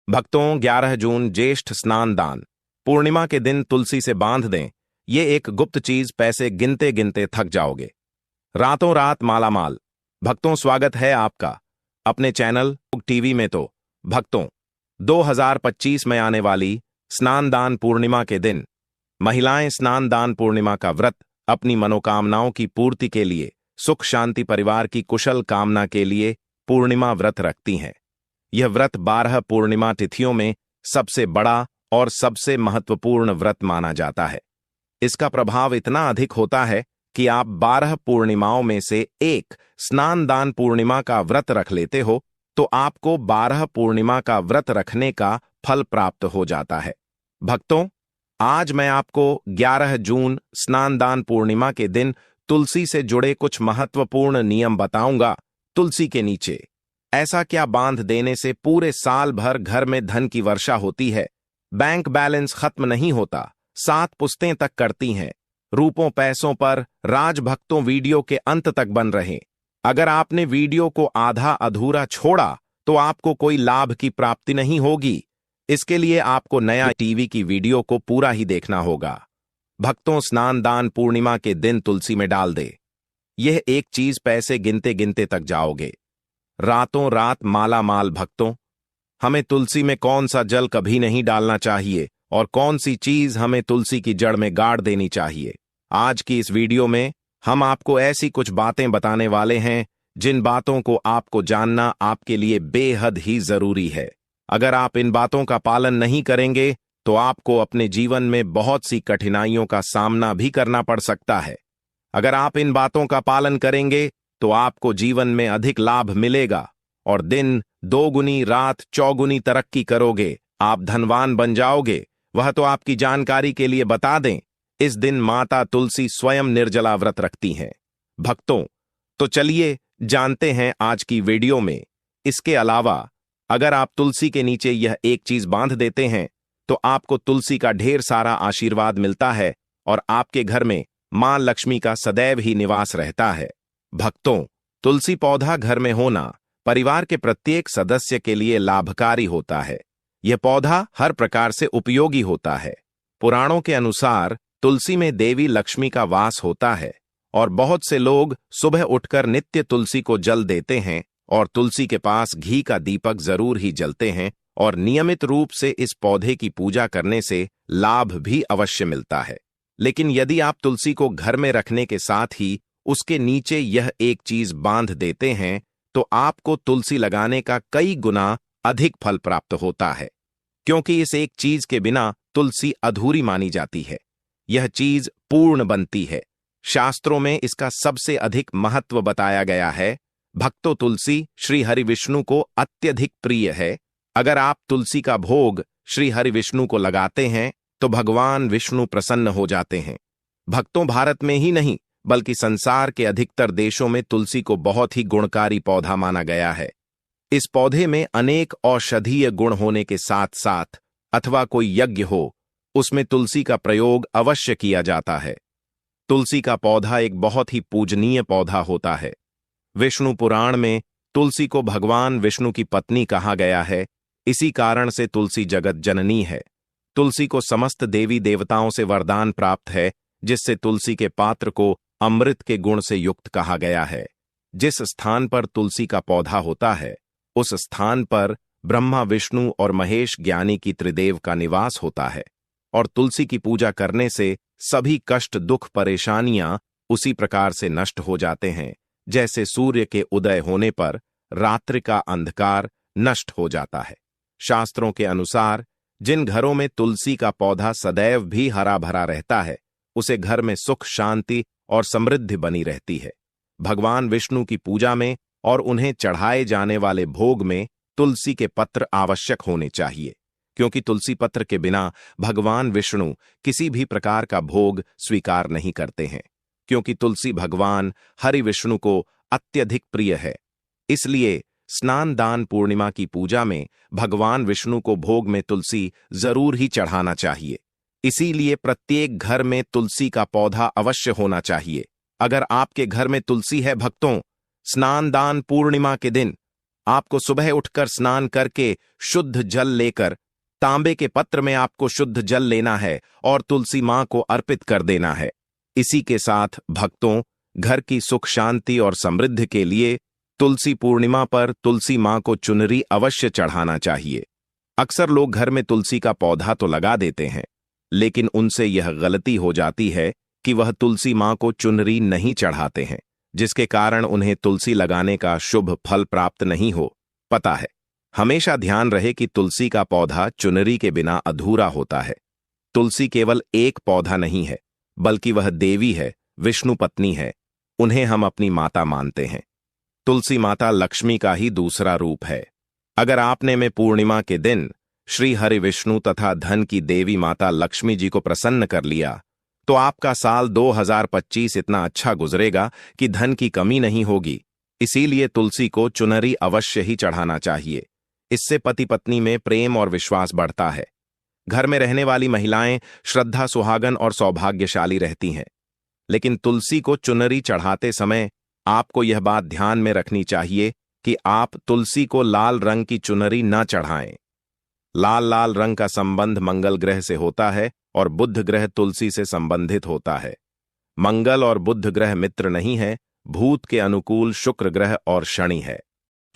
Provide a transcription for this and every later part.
भक्तों, 11 जून ज्येष्ठ स्नान दान पूर्णिमा के दिन तुलसी से बांध दें। ये एक गुप्त चीज, पैसे गिनते गिनते थक जाओगे। रातों रात मालामाल। भक्तों, स्वागत है आपका अपने चैनल टीवी में। तो भक्तों, 2025 में आने वाली स्नान दान पूर्णिमा के दिन महिलाएं स्नान दान पूर्णिमा का व्रत अपनी मनोकामनाओं की पूर्ति के लिए, सुख शांति, परिवार की कुशल कामना के लिए पूर्णिमा व्रत रखती हैं। यह व्रत 12 पूर्णिमा तिथियों में सबसे बड़ा और सबसे महत्वपूर्ण व्रत माना जाता है। इसका प्रभाव इतना अधिक होता है कि आप 12 पूर्णिमाओं में से एक स्नान दान पूर्णिमा का व्रत रख लेते हो तो आपको 12 पूर्णिमा का व्रत रखने का फल प्राप्त हो जाता है। भक्तों, आज मैं आपको 11 जून स्नान दान पूर्णिमा के दिन तुलसी से जुड़े कुछ महत्वपूर्ण नियम बताऊंगा। तुलसी के नीचे ऐसा क्या बांध देने से पूरे साल भर घर में धन की वर्षा होती है, बैंक बैलेंस खत्म नहीं होता, 7 पुश्तें तक करती हैं, रूपों पैसों पर राजभक्तों वीडियो के अंत तक बन रहे। अगर आपने वीडियो को आधा अधूरा छोड़ा तो आपको कोई लाभ की प्राप्ति नहीं होगी। इसके लिए आपको नया टीवी की वीडियो को पूरा ही देखना होगा। भक्तों, स्नान दान पूर्णिमा के दिन तुलसी में डाल दे। यह एक चीज, पैसे गिनते गिनते तक जाओगे। रातों रात माला माल। भक्तों, हमें तुलसी में कौन सा जल कभी नहीं डालना चाहिए और कौन सी चीज हमें तुलसी की जड़ में गाड़ देनी चाहिए। आज की इस वीडियो में हम आपको ऐसी कुछ बातें बताने वाले हैं जिन बातों को आपको जानना आपके लिए बेहद ही जरूरी है। अगर आप इन बातों का पालन नहीं करेंगे तो आपको अपने जीवन में बहुत सी कठिनाइयों का सामना भी करना पड़ सकता है। अगर आप इन बातों का पालन करेंगे तो आपको जीवन में अधिक लाभ मिलेगा और दिन दोगुनी रात चौगुनी तरक्की करोगे। आप धनवान बन जाओगे। वह तो आपकी जानकारी के लिए बता दें, इस दिन माता तुलसी स्वयं निर्जला व्रत रखती हैं। भक्तों, तो चलिए जानते हैं आज की वीडियो में। इसके अलावा अगर आप तुलसी के नीचे यह एक चीज बांध देते हैं तो आपको तुलसी का ढेर सारा आशीर्वाद मिलता है और आपके घर में मां लक्ष्मी का सदैव ही निवास रहता है। भक्तों, तुलसी पौधा घर में होना परिवार के प्रत्येक सदस्य के लिए लाभकारी होता है। यह पौधा हर प्रकार से उपयोगी होता है। पुराणों के अनुसार तुलसी में देवी लक्ष्मी का वास होता है और बहुत से लोग सुबह उठकर नित्य तुलसी को जल देते हैं और तुलसी के पास घी का दीपक जरूर ही जलते हैं और नियमित रूप से इस पौधे की पूजा करने से लाभ भी अवश्य मिलता है। लेकिन यदि आप तुलसी को घर में रखने के साथ ही उसके नीचे यह एक चीज बांध देते हैं तो आपको तुलसी लगाने का कई गुना अधिक फल प्राप्त होता है, क्योंकि इस एक चीज के बिना तुलसी अधूरी मानी जाती है। यह चीज पूर्ण बनती है। शास्त्रों में इसका सबसे अधिक महत्व बताया गया है। भक्तों, तुलसी श्री हरि विष्णु को अत्यधिक प्रिय है। अगर आप तुलसी का भोग श्री हरि विष्णु को लगाते हैं तो भगवान विष्णु प्रसन्न हो जाते हैं। भक्तों, भारत में ही नहीं बल्कि संसार के अधिकतर देशों में तुलसी को बहुत ही गुणकारी पौधा माना गया है। इस पौधे में अनेक औषधीय गुण होने के साथ साथ अथवा कोई यज्ञ हो, उसमें तुलसी का प्रयोग अवश्य किया जाता है। तुलसी का पौधा एक बहुत ही पूजनीय पौधा होता है। विष्णु पुराण में तुलसी को भगवान विष्णु की पत्नी कहा गया है। इसी कारण से तुलसी जगत जननी है। तुलसी को समस्त देवी देवताओं से वरदान प्राप्त है, जिससे तुलसी के पात्र को अमृत के गुण से युक्त कहा गया है। जिस स्थान पर तुलसी का पौधा होता है उस स्थान पर ब्रह्मा, विष्णु और महेश ज्ञानी की त्रिदेव का निवास होता है और तुलसी की पूजा करने से सभी कष्ट, दुख, परेशानियां उसी प्रकार से नष्ट हो जाते हैं जैसे सूर्य के उदय होने पर रात्रि का अंधकार नष्ट हो जाता है। शास्त्रों के अनुसार जिन घरों में तुलसी का पौधा सदैव भी हरा भरा रहता है उसे घर में सुख, शांति और समृद्धि बनी रहती है। भगवान विष्णु की पूजा में और उन्हें चढ़ाए जाने वाले भोग में तुलसी के पत्र आवश्यक होने चाहिए, क्योंकि तुलसी पत्र के बिना भगवान विष्णु किसी भी प्रकार का भोग स्वीकार नहीं करते हैं। क्योंकि तुलसी भगवान हरि विष्णु को अत्यधिक प्रिय है, इसलिए स्नान दान पूर्णिमा की पूजा में भगवान विष्णु को भोग में तुलसी जरूर ही चढ़ाना चाहिए। इसीलिए प्रत्येक घर में तुलसी का पौधा अवश्य होना चाहिए। अगर आपके घर में तुलसी है भक्तों, स्नान दान पूर्णिमा के दिन आपको सुबह उठकर स्नान करके शुद्ध जल लेकर तांबे के पत्र में आपको शुद्ध जल लेना है और तुलसी मां को अर्पित कर देना है। इसी के साथ भक्तों, घर की सुख शांति और समृद्धि के लिए तुलसी पूर्णिमा पर तुलसी मां को चुनरी अवश्य चढ़ाना चाहिए। अक्सर लोग घर में तुलसी का पौधा तो लगा देते हैं, लेकिन उनसे यह गलती हो जाती है कि वह तुलसी मां को चुनरी नहीं चढ़ाते हैं, जिसके कारण उन्हें तुलसी लगाने का शुभ फल प्राप्त नहीं हो पता है। हमेशा ध्यान रहे कि तुलसी का पौधा चुनरी के बिना अधूरा होता है। तुलसी केवल एक पौधा नहीं है, बल्कि वह देवी है, विष्णु पत्नी है। उन्हें हम अपनी माता मानते हैं। तुलसी माता लक्ष्मी का ही दूसरा रूप है। अगर आपने में पूर्णिमा के दिन श्री हरि विष्णु तथा धन की देवी माता लक्ष्मी जी को प्रसन्न कर लिया, तो आपका साल 2025 इतना अच्छा गुजरेगा कि धन की कमी नहीं होगी। इसीलिए तुलसी को चुनरी अवश्य ही चढ़ाना चाहिए। इससे पति पत्नी में प्रेम और विश्वास बढ़ता है। घर में रहने वाली महिलाएं श्रद्धा, सुहागन और सौभाग्यशाली रहती हैं। लेकिन तुलसी को चुनरी चढ़ाते समय आपको यह बात ध्यान में रखनी चाहिए कि आप तुलसी को लाल रंग की चुनरी न चढ़ाएं। लाल रंग का संबंध मंगल ग्रह से होता है और बुध ग्रह तुलसी से संबंधित होता है। मंगल और बुध ग्रह मित्र नहीं है, भूत के अनुकूल शुक्र ग्रह और शनि है।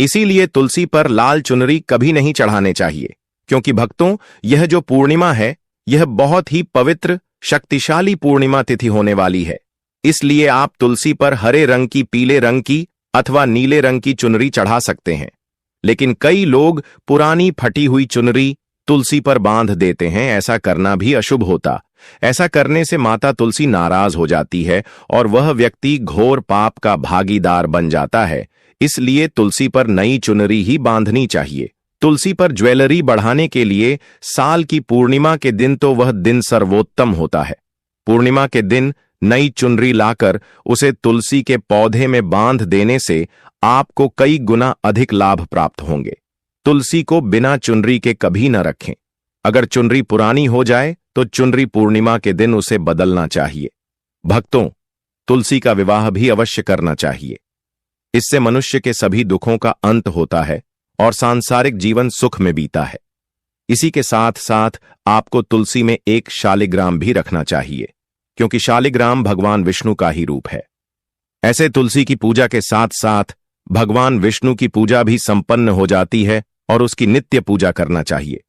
इसीलिए तुलसी पर लाल चुनरी कभी नहीं चढ़ाने चाहिए, क्योंकि भक्तों, यह जो पूर्णिमा है, यह बहुत ही पवित्र शक्तिशाली पूर्णिमा तिथि होने वाली है। इसलिए आप तुलसी पर हरे रंग की, पीले रंग की अथवा नीले रंग की चुनरी चढ़ा सकते हैं। लेकिन कई लोग पुरानी फटी हुई चुनरी तुलसी पर बांध देते हैं। ऐसा करना भी अशुभ होता। ऐसा करने से माता तुलसी नाराज हो जाती है और वह व्यक्ति घोर पाप का भागीदार बन जाता है। इसलिए तुलसी पर नई चुनरी ही बांधनी चाहिए। तुलसी पर ज्वेलरी बढ़ाने के लिए साल की पूर्णिमा के दिन तो वह दिन सर्वोत्तम होता है। पूर्णिमा के दिन नई चुनरी लाकर उसे तुलसी के पौधे में बांध देने से आपको कई गुना अधिक लाभ प्राप्त होंगे। तुलसी को बिना चुनरी के कभी न रखें। अगर चुनरी पुरानी हो जाए तो चुनरी पूर्णिमा के दिन उसे बदलना चाहिए। भक्तों, तुलसी का विवाह भी अवश्य करना चाहिए। इससे मनुष्य के सभी दुखों का अंत होता है और सांसारिक जीवन सुख में बीता है। इसी के साथ साथ आपको तुलसी में एक शालिग्राम भी रखना चाहिए, क्योंकि शालिग्राम भगवान विष्णु का ही रूप है। ऐसे तुलसी की पूजा के साथ साथ भगवान विष्णु की पूजा भी संपन्न हो जाती है और उसकी नित्य पूजा करना चाहिए।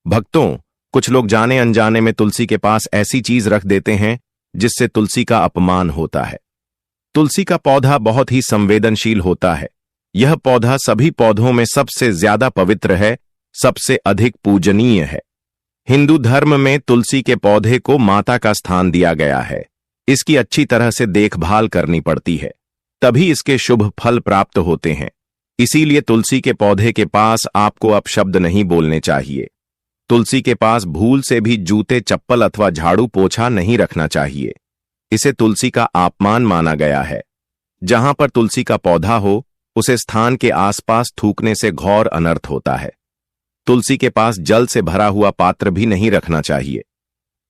भक्तों, कुछ लोग जाने अनजाने में तुलसी के पास ऐसी चीज रख देते हैं जिससे तुलसी का अपमान होता है। तुलसी का पौधा बहुत ही संवेदनशील होता है। यह पौधा सभी पौधों में सबसे ज्यादा पवित्र है, सबसे अधिक पूजनीय है। हिंदू धर्म में तुलसी के पौधे को माता का स्थान दिया गया है। इसकी अच्छी तरह से देखभाल करनी पड़ती है, तभी इसके शुभ फल प्राप्त होते हैं। इसीलिए तुलसी के पौधे के पास आपको अपशब्द नहीं बोलने चाहिए। तुलसी के पास भूल से भी जूते, चप्पल अथवा झाड़ू पोछा नहीं रखना चाहिए। इसे तुलसी का अपमान माना गया है। जहां पर तुलसी का पौधा हो, उसे स्थान के आसपास थूकने से घोर अनर्थ होता है। तुलसी के पास जल से भरा हुआ पात्र भी नहीं रखना चाहिए।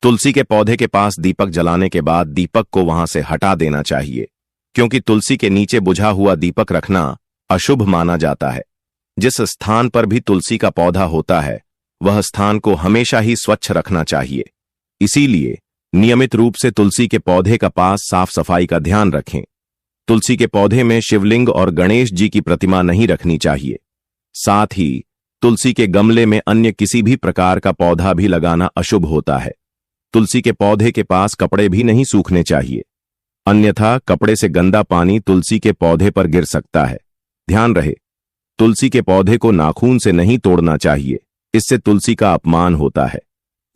तुलसी के पौधे के पास दीपक जलाने के बाद दीपक को वहां से हटा देना चाहिए, क्योंकि तुलसी के नीचे बुझा हुआ दीपक रखना अशुभ माना जाता है। जिस स्थान पर भी तुलसी का पौधा होता है, वह स्थान को हमेशा ही स्वच्छ रखना चाहिए। इसीलिए नियमित रूप से तुलसी के पौधे का पास साफ सफाई का ध्यान रखें। तुलसी के पौधे में शिवलिंग और गणेश जी की प्रतिमा नहीं रखनी चाहिए। साथ ही तुलसी के गमले में अन्य किसी भी प्रकार का पौधा भी लगाना अशुभ होता है। तुलसी के पौधे के पास कपड़े भी नहीं सूखने चाहिए, अन्यथा कपड़े से गंदा पानी तुलसी के पौधे पर गिर सकता है। ध्यान रहे, तुलसी के पौधे को नाखून से नहीं तोड़ना चाहिए, इससे तुलसी का अपमान होता है।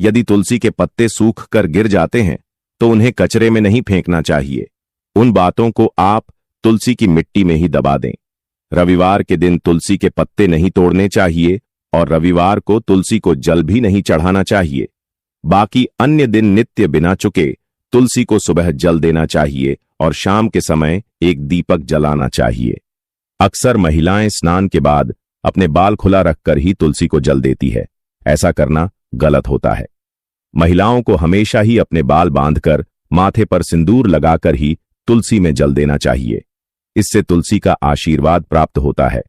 यदि तुलसी के पत्ते सूख कर गिर जाते हैं तो उन्हें कचरे में नहीं फेंकना चाहिए। उन बातों को आप तुलसी की मिट्टी में ही दबा दें। रविवार के दिन तुलसी के पत्ते नहीं तोड़ने चाहिए और रविवार को तुलसी को जल भी नहीं चढ़ाना चाहिए। बाकी अन्य दिन नित्य बिना चुके तुलसी को सुबह जल देना चाहिए और शाम के समय एक दीपक जलाना चाहिए। अक्सर महिलाएं स्नान के बाद अपने बाल खुला रखकर ही तुलसी को जल देती है। ऐसा करना गलत होता है। महिलाओं को हमेशा ही अपने बाल बांधकर माथे पर सिंदूर लगाकर ही तुलसी में जल देना चाहिए। इससे तुलसी का आशीर्वाद प्राप्त होता है।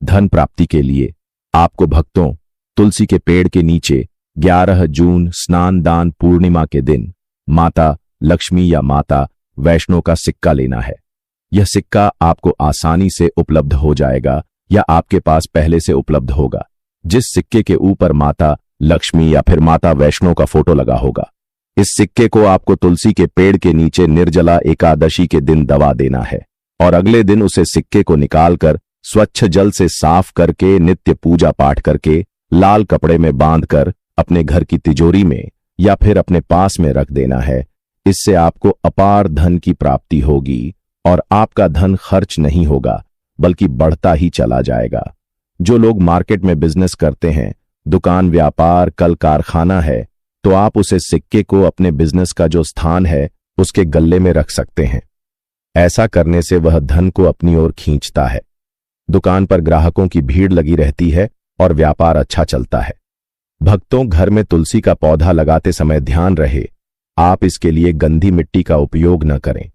धन प्राप्ति के लिए आपको भक्तों तुलसी के पेड़ के नीचे 11 जून स्नान दान पूर्णिमा के दिन माता लक्ष्मी या माता वैष्णो का सिक्का लेना है। यह सिक्का आपको आसानी से उपलब्ध हो जाएगा या आपके पास पहले से उपलब्ध होगा, जिस सिक्के के ऊपर माता लक्ष्मी या फिर माता वैष्णो का फोटो लगा होगा। इस सिक्के को आपको तुलसी के पेड़ के नीचे निर्जला एकादशी के दिन दबा देना है और अगले दिन उसे सिक्के को निकालकर स्वच्छ जल से साफ करके नित्य पूजा पाठ करके लाल कपड़े में बांधकर अपने घर की तिजोरी में या फिर अपने पास में रख देना है। इससे आपको अपार धन की प्राप्ति होगी और आपका धन खर्च नहीं होगा बल्कि बढ़ता ही चला जाएगा। जो लोग मार्केट में बिजनेस करते हैं, दुकान व्यापार कल कारखाना है, तो आप उसे सिक्के को अपने बिजनेस का जो स्थान है उसके गल्ले में रख सकते हैं। ऐसा करने से वह धन को अपनी ओर खींचता है। दुकान पर ग्राहकों की भीड़ लगी रहती है और व्यापार अच्छा चलता है। भक्तों, घर में तुलसी का पौधा लगाते समय ध्यान रहे आप इसके लिए गंदी मिट्टी का उपयोग न करें।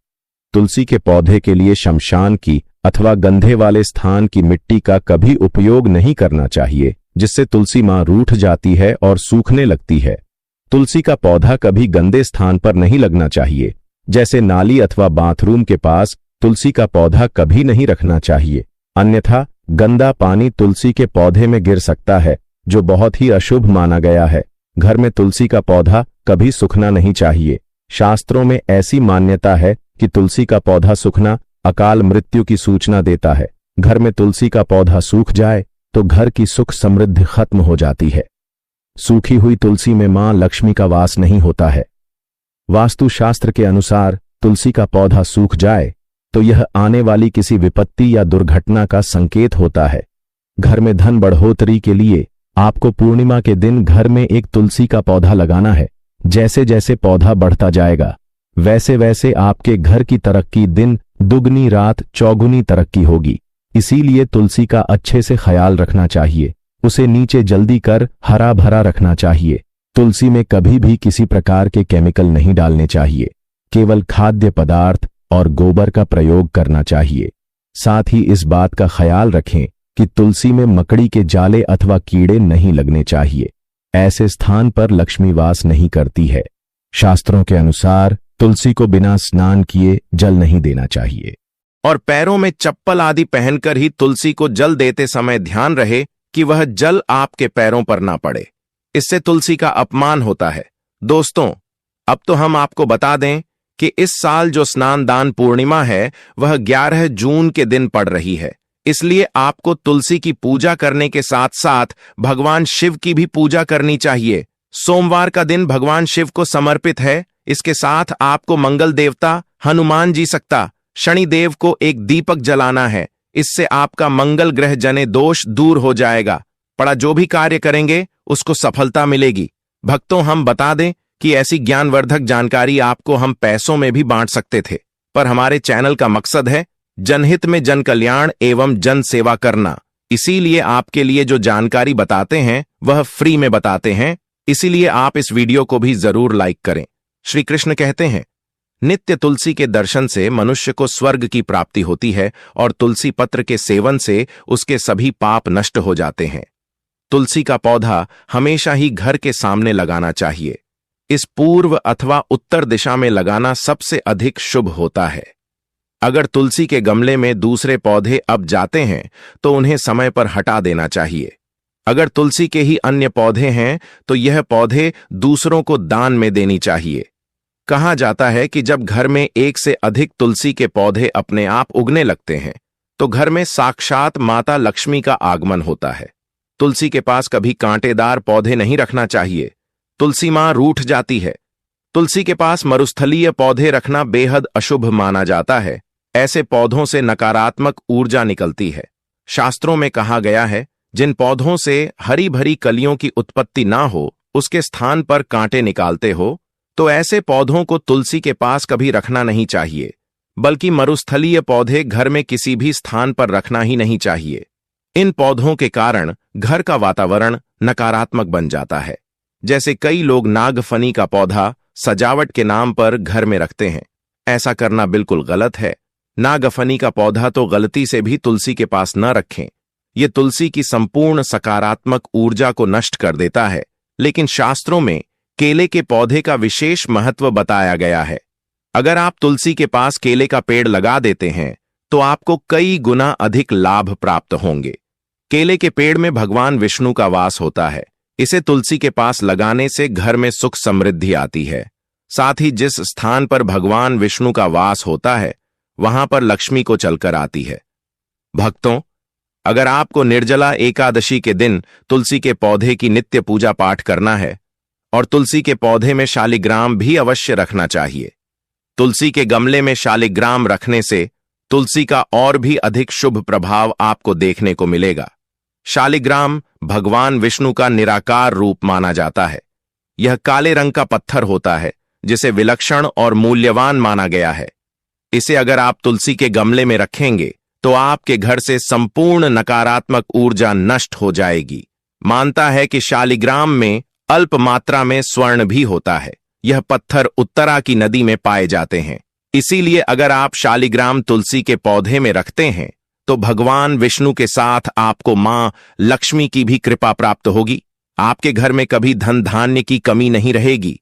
तुलसी के पौधे के लिए शमशान की अथवा गंधे वाले स्थान की मिट्टी का कभी उपयोग नहीं करना चाहिए, जिससे तुलसी मां रूठ जाती है और सूखने लगती है। तुलसी का पौधा कभी गंदे स्थान पर नहीं लगना चाहिए, जैसे नाली अथवा बाथरूम के पास तुलसी का पौधा कभी नहीं रखना चाहिए, अन्यथा गंदा पानी तुलसी के पौधे में गिर सकता है, जो बहुत ही अशुभ माना गया है। घर में तुलसी का पौधा कभी सूखना नहीं चाहिए। शास्त्रों में ऐसी मान्यता है कि तुलसी का पौधा सूखना अकाल मृत्यु की सूचना देता है। घर में तुलसी का पौधा सूख जाए तो घर की सुख समृद्धि खत्म हो जाती है। सूखी हुई तुलसी में मां लक्ष्मी का वास नहीं होता है। वास्तुशास्त्र के अनुसार तुलसी का पौधा सूख जाए तो यह आने वाली किसी विपत्ति या दुर्घटना का संकेत होता है। घर में धन बढ़ोतरी के लिए आपको पूर्णिमा के दिन घर में एक तुलसी का पौधा लगाना है। जैसे जैसे पौधा बढ़ता जाएगा वैसे वैसे आपके घर की तरक्की दिन दुगनी रात चौगुनी तरक्की होगी। इसीलिए तुलसी का अच्छे से ख्याल रखना चाहिए। उसे नीचे जल्दी कर हरा भरा रखना चाहिए। तुलसी में कभी भी किसी प्रकार के केमिकल नहीं डालने चाहिए। केवल खाद्य पदार्थ और गोबर का प्रयोग करना चाहिए। साथ ही इस बात का ख्याल रखें कि तुलसी में मकड़ी के जाले अथवा कीड़े नहीं लगने चाहिए। ऐसे स्थान पर लक्ष्मी वास नहीं करती है। शास्त्रों के अनुसार तुलसी को बिना स्नान किए जल नहीं देना चाहिए और पैरों में चप्पल आदि पहनकर ही तुलसी को जल देते समय ध्यान रहे कि वह जल आपके पैरों पर ना पड़े। इससे तुलसी का अपमान होता है। दोस्तों, अब तो हम आपको बता दें कि इस साल जो स्नान दान पूर्णिमा है वह 11 जून के दिन पड़ रही है। इसलिए आपको तुलसी की पूजा करने के साथ साथ भगवान शिव की भी पूजा करनी चाहिए। सोमवार का दिन भगवान शिव को समर्पित है। इसके साथ आपको मंगल देवता हनुमान जी सकता शनि देव को एक दीपक जलाना है। इससे आपका मंगल ग्रह जने दोष दूर हो जाएगा। पड़ा जो भी कार्य करेंगे उसको सफलता मिलेगी। भक्तों, हम बता दें कि ऐसी ज्ञानवर्धक जानकारी आपको हम पैसों में भी बांट सकते थे, पर हमारे चैनल का मकसद है जनहित में जन कल्याण एवं जन सेवा करना। इसीलिए आपके लिए जो जानकारी बताते हैं वह फ्री में बताते हैं। इसीलिए आप इस वीडियो को भी जरूर लाइक करें। श्री कृष्ण कहते हैं, नित्य तुलसी के दर्शन से मनुष्य को स्वर्ग की प्राप्ति होती है और तुलसी पत्र के सेवन से उसके सभी पाप नष्ट हो जाते हैं। तुलसी का पौधा हमेशा ही घर के सामने लगाना चाहिए। इस पूर्व अथवा उत्तर दिशा में लगाना सबसे अधिक शुभ होता है। अगर तुलसी के गमले में दूसरे पौधे अब जाते हैं तो उन्हें समय पर हटा देना चाहिए। अगर तुलसी के ही अन्य पौधे हैं तो यह पौधे दूसरों को दान में देनी चाहिए। कहा जाता है कि जब घर में एक से अधिक तुलसी के पौधे अपने आप उगने लगते हैं तो घर में साक्षात माता लक्ष्मी का आगमन होता है। तुलसी के पास कभी कांटेदार पौधे नहीं रखना चाहिए। तुलसी मां रूठ जाती है। तुलसी के पास मरुस्थलीय पौधे रखना बेहद अशुभ माना जाता है। ऐसे पौधों से नकारात्मक ऊर्जा निकलती है। शास्त्रों में कहा गया है, जिन पौधों से हरी भरी कलियों की उत्पत्ति ना हो उसके स्थान पर कांटे निकालते हो, तो ऐसे पौधों को तुलसी के पास कभी रखना नहीं चाहिए, बल्कि मरुस्थलीय पौधे घर में किसी भी स्थान पर रखना ही नहीं चाहिए। इन पौधों के कारण घर का वातावरण नकारात्मक बन जाता है। जैसे कई लोग नागफनी का पौधा सजावट के नाम पर घर में रखते हैं। ऐसा करना बिल्कुल गलत है। नागफनी का पौधा तो गलती से भी तुलसी के पास न रखें। ये तुलसी की संपूर्ण सकारात्मक ऊर्जा को नष्ट कर देता है, लेकिन शास्त्रों में केले के पौधे का विशेष महत्व बताया गया है। अगर आप तुलसी के पास केले का पेड़ लगा देते हैं तो आपको कई गुना अधिक लाभ प्राप्त होंगे। केले के पेड़ में भगवान विष्णु का वास होता है। इसे तुलसी के पास लगाने से घर में सुख समृद्धि आती है। साथ ही जिस स्थान पर भगवान विष्णु का वास होता है वहां पर लक्ष्मी को चलकर आती है। भक्तों, अगर आपको निर्जला एकादशी के दिन तुलसी के पौधे की नित्य पूजा पाठ करना है और तुलसी के पौधे में शालिग्राम भी अवश्य रखना चाहिए। तुलसी के गमले में शालिग्राम रखने से तुलसी का और भी अधिक शुभ प्रभाव आपको देखने को मिलेगा। शालिग्राम भगवान विष्णु का निराकार रूप माना जाता है। यह काले रंग का पत्थर होता है जिसे विलक्षण और मूल्यवान माना गया है। इसे अगर आप तुलसी के गमले में रखेंगे तो आपके घर से संपूर्ण नकारात्मक ऊर्जा नष्ट हो जाएगी। मानता है कि शालिग्राम में अल्प मात्रा में स्वर्ण भी होता है। यह पत्थर उत्तरा की नदी में पाए जाते हैं। इसीलिए अगर आप शालिग्राम तुलसी के पौधे में रखते हैं तो भगवान विष्णु के साथ आपको मां लक्ष्मी की भी कृपा प्राप्त होगी। आपके घर में कभी धन धान्य की कमी नहीं रहेगी।